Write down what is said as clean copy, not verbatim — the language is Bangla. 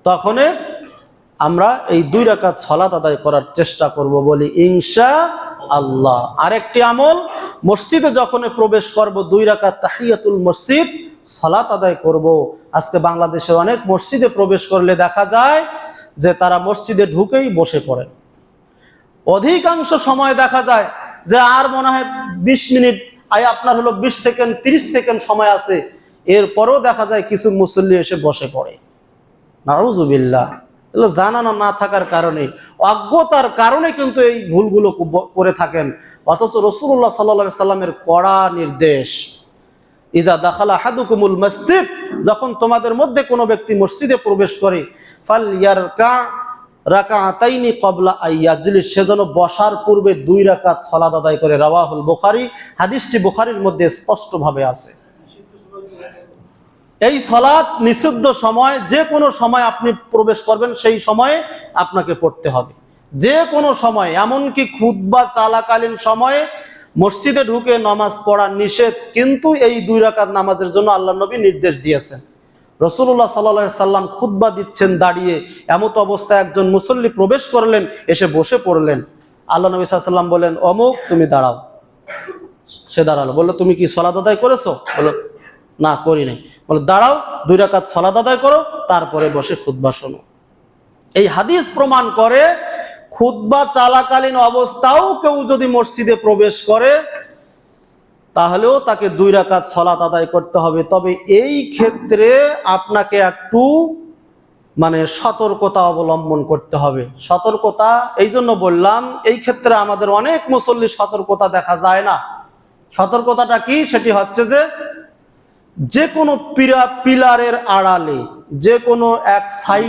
তখন আমরা এই 2 রাকাত সালাত আদায় করার চেষ্টা করব বলি ইনশাআল্লাহ। আরেকটি আমল, মসজিদে যখন প্রবেশ করব 2 রাকাত তাহিয়াতুল মসজিদ সালাত আদায় করব। আজকে বাংলাদেশে অনেক মসজিদে প্রবেশ করলে দেখা যায় যে তারা মসজিদে ঢুকেই বসে পড়ে। অধিকাংশ সময় দেখা যায় যে আর মনে হয় 20 মিনিট, আপনার হলো 20 সেকেন্ড 30 সেকেন্ড সময় আছে, এরপরও দেখা যায় কিছু মুসল্লি এসে বসে পড়ে। নাউযুবিল্লাহ। এগুলো জানা না থাকার কারণে, অজ্ঞতার কারণে কিন্তু এই ভুলগুলো করে থাকেন। অথচ রাসূলুল্লাহ সাল্লাল্লাহু আলাইহি সাল্লামের কড়া নির্দেশ, ইজা দাখালা আহাদুকুমুল মসজিদ, যখন তোমাদের মধ্যে কোনো ব্যক্তি মসজিদে প্রবেশ করে, ফালইয়ারকা রাকাতাইনি ক্বাবলা আইয়াজলিস, সেজন্য বসার পূর্বে 2 রাকাত সালাত আদায় করে। রাওয়াহুল বুখারী, হাদিসটি বুখারীর মধ্যে স্পষ্টভাবে আছে। এই সালাত নিষিদ্ধ সময়, যে কোনো সময় আপনি প্রবেশ করবেন সেই সময়ে আপনাকে পড়তে হবে, যে কোনো সময়। এমনকি খুতবা চলাকালীন সময়ে মসজিদে ঢুকে নামাজ পড়া নিষেধ, কিন্তু এই 2 রাকাত নামাজের জন্য আল্লাহর নবী নির্দেশ দিয়েছেন। রাসূলুল্লাহ সাল্লাল্লাহু আলাইহি সাল্লাম খুতবা দিচ্ছেন দাঁড়িয়ে, এমত অবস্থায় একজন মুসল্লি প্রবেশ করলেন, এসে বসে পড়লেন। আল্লাহ নবী সাল্লাল্লাহু আলাইহি সাল্লাম বলেন, অমুক তুমি দাঁড়াও। সে দাঁড়ালো। বললো, তুমি কি সালাত আদায় করেছো? বললো, না করি নাই। বলে, দাঁড়াও, 2 রাকাত সালাত আদায় করো, তারপরে বসে খুতবা শোনো। এই হাদিস প্রমাণ করে খুতবা চলাকালীন অবস্থাও কেউ যদি মসজিদে প্রবেশ করে তাহলেও তাকে 2 রাকাত সালাত আদায় করতে হবে। তবে এই ক্ষেত্রে আপনাকে একটু সতর্কতা অবলম্বন করতে হবে। সতর্কতা এই জন্য বললাম, এই ক্ষেত্রে আমাদের অনেক মুসল্লি সতর্কতা দেখা যায় না। সতর্কতাটা কি? সেটি হচ্ছে যে কোনো পিলারের আড়ালে, যে কোনো এক সাইড